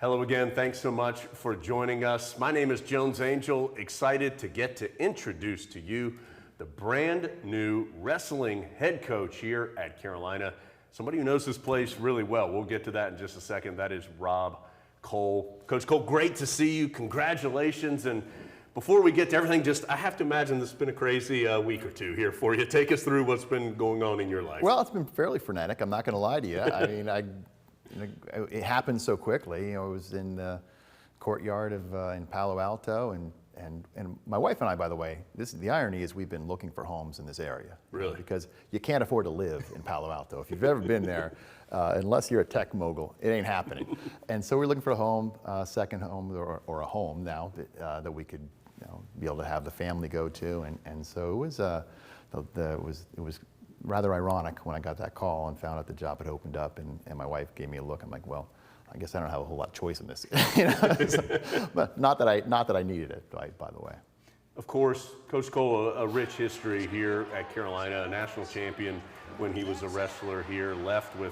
Hello again. Thanks so much for joining us. My name is Jones Angell. Excited to get to introduce to you the brand new wrestling head coach here at Carolina. Somebody who knows this place really well. We'll get to that in just a second. That is Rob Koll. Coach Koll, great to see you. Congratulations. And before we get to everything, I have to imagine this has been a crazy week or two here for you. Take us through what's been going on in your life. Well, it's been fairly frenetic. I'm not going to lie to you. I mean, it happened so quickly. I was in the courtyard of in Palo Alto, and my wife and I, by the way, the irony is we've been looking for homes in this area. Really? Because you can't afford to live in Palo Alto. If you've ever been there, unless you're a tech mogul, it ain't happening. And so we're looking for a home, second home, or a home now that we could be able to have the family go to. And so it was rather ironic when I got that call and found out the job had opened up, and my wife gave me a look. I'm like, well, I guess I don't have a whole lot of choice in this. But not that I needed it, by the way. Of course, Coach Koll, a rich history here at Carolina, a national champion when he was a wrestler here, left with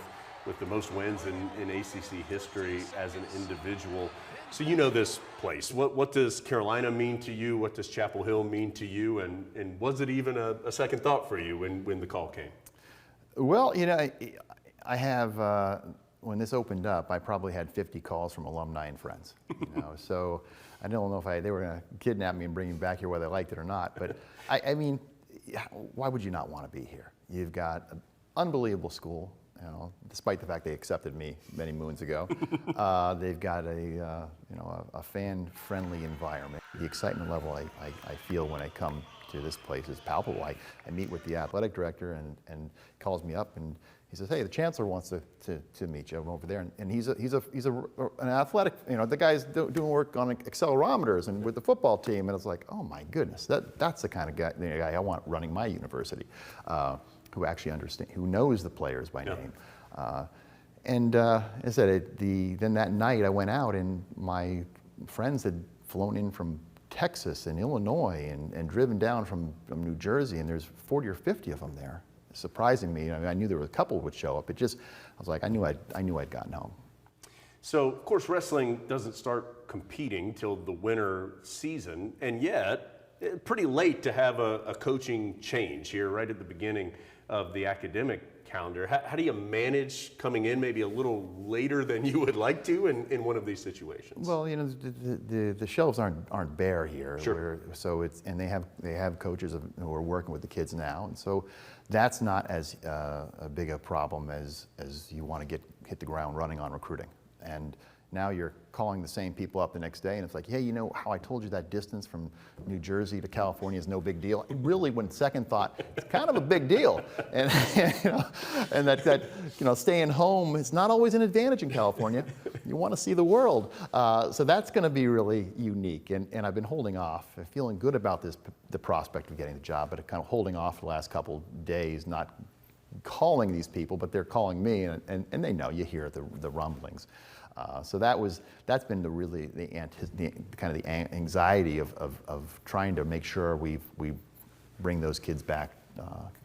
the most wins in ACC history as an individual. So you know this place. What does Carolina mean to you? What does Chapel Hill mean to you? And was it even a second thought for you when the call came? Well, I have, when this opened up, I probably had 50 calls from alumni and friends. So I don't know if they were going to kidnap me and bring me back here whether they liked it or not. But I mean, why would you not want to be here? You've got an unbelievable school. Despite the fact they accepted me many moons ago, they've got a fan-friendly environment. The excitement level I feel when I come to this place is palpable. I meet with the athletic director and calls me up and he says, "Hey, the chancellor wants to meet you over there." And he's an athletic. The guy's doing work on accelerometers and with the football team. And it's like, oh my goodness, that's the kind of guy I want running my university. Who actually understands, who knows the players by name. And I said, then that night I went out and my friends had flown in from Texas and Illinois and driven down from New Jersey, and there's 40 or 50 of them there, surprising me. I knew there were a couple would show up. I was like, I knew I'd gotten home. So, of course, wrestling doesn't start competing till the winter season, and yet, pretty late to have a coaching change here right at the beginning of the academic calendar. How do you manage coming in maybe a little later than you would like to in one of these situations? Well, the shelves aren't bare here. Sure. And they have coaches who are working with the kids now, and so that's not as a big a problem as you want to hit the ground running on recruiting. And now you're calling the same people up the next day, and it's like, hey, how I told you that distance from New Jersey to California is no big deal? It really, when second thought, it's kind of a big deal. And and that staying home is not always an advantage in California. You want to see the world. So that's going to be really unique. And I've been holding off, feeling good about the prospect of getting the job, but kind of holding off the last couple days, not calling these people, but they're calling me, and they know, you hear the rumblings. So that's been the kind of the anxiety of trying to make sure we bring those kids back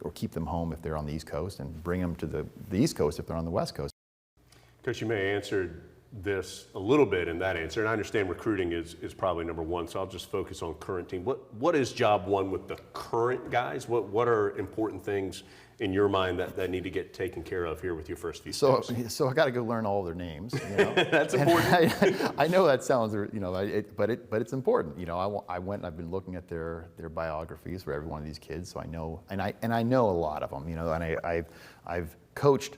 or keep them home if they're on the East Coast, and bring them to the East Coast if they're on the West Coast. Coach, you may have answered this a little bit in that answer, and I understand recruiting is probably number one, so I'll just focus on current team. What is job one with the current guys? What are important things in your mind that need to get taken care of here with your first few steps? So I got to go learn all their names. That's important. I know that sounds, but it's important. I've been looking at their biographies for every one of these kids, so I know, and I know a lot of them. And I've coached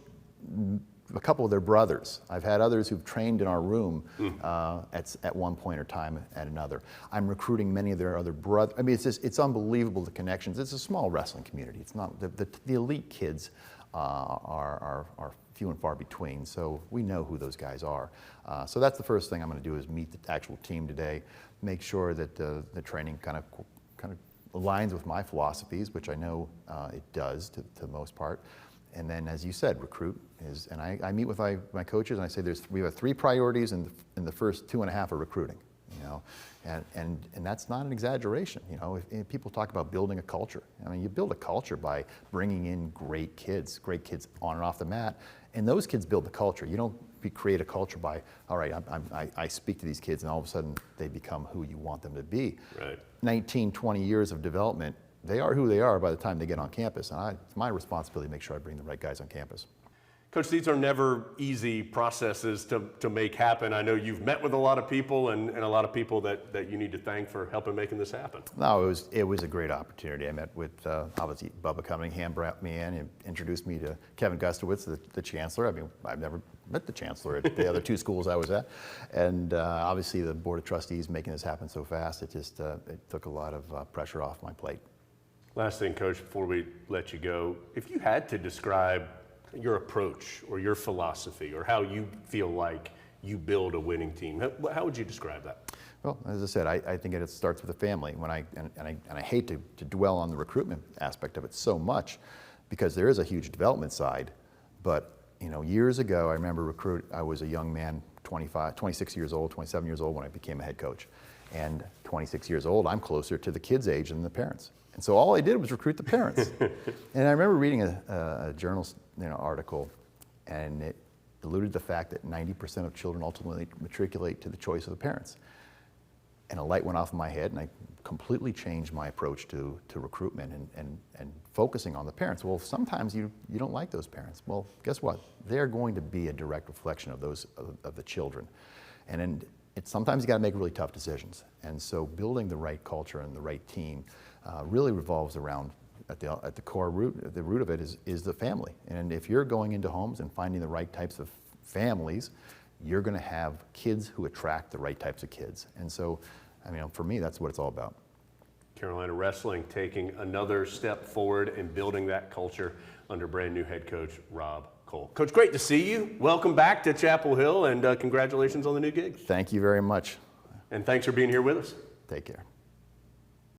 a couple of their brothers. I've had others who've trained in our room at one point or time at another. I'm recruiting many of their other brothers. I mean, it's unbelievable, the connections. It's a small wrestling community. It's not the elite kids are few and far between. So we know who those guys are. So that's the first thing I'm going to do is meet the actual team today, make sure that the training kind of aligns with my philosophies, which I know it does to the most part. And then, as you said, recruit is, and I meet with my coaches and I say we have 3 priorities, and the first 2.5 are recruiting, and that's not an exaggeration. If people talk about building a culture, I mean, you build a culture by bringing in great kids on and off the mat, and those kids build the culture. You don't create a culture by, all right, I speak to these kids and all of a sudden they become who you want them to be. Right. 19, 20 years of development, they are who they are by the time they get on campus. And it's my responsibility to make sure I bring the right guys on campus. Coach, these are never easy processes to make happen. I know you've met with a lot of people and a lot of people that you need to thank for helping making this happen. No, it was a great opportunity. I met with, obviously, Bubba Cunningham brought me in and introduced me to Kevin Gustowitz, the chancellor. I mean, I've never met the chancellor at the other two schools I was at. And obviously the Board of Trustees making this happen so fast, it just it took a lot of pressure off my plate. Last thing, Coach, before we let you go, if you had to describe your approach or your philosophy or how you feel like you build a winning team, how would you describe that? Well, as I said, I think it starts with the family. And I hate to dwell on the recruitment aspect of it so much because there is a huge development side. But years ago, I remember I was a young man, 26 years old, 27 years old when I became a head coach. And 26 years old, I'm closer to the kids' age than the parents. And so all I did was recruit the parents. And I remember reading a journal article, and it alluded to the fact that 90% of children ultimately matriculate to the choice of the parents. And a light went off in my head, and I completely changed my approach to recruitment and focusing on the parents. Well, sometimes you don't like those parents. Well, guess what? They're going to be a direct reflection of the children. And then sometimes you got to make really tough decisions. And so building the right culture and the right team really revolves around, at the core root, the root of it is the family. And if you're going into homes and finding the right types of families, you're going to have kids who attract the right types of kids. And so, for me, that's what it's all about. Carolina Wrestling taking another step forward in building that culture under brand new head coach Rob Koll. Coach, great to see you. Welcome back to Chapel Hill, and congratulations on the new gig. Thank you very much. And thanks for being here with us. Take care.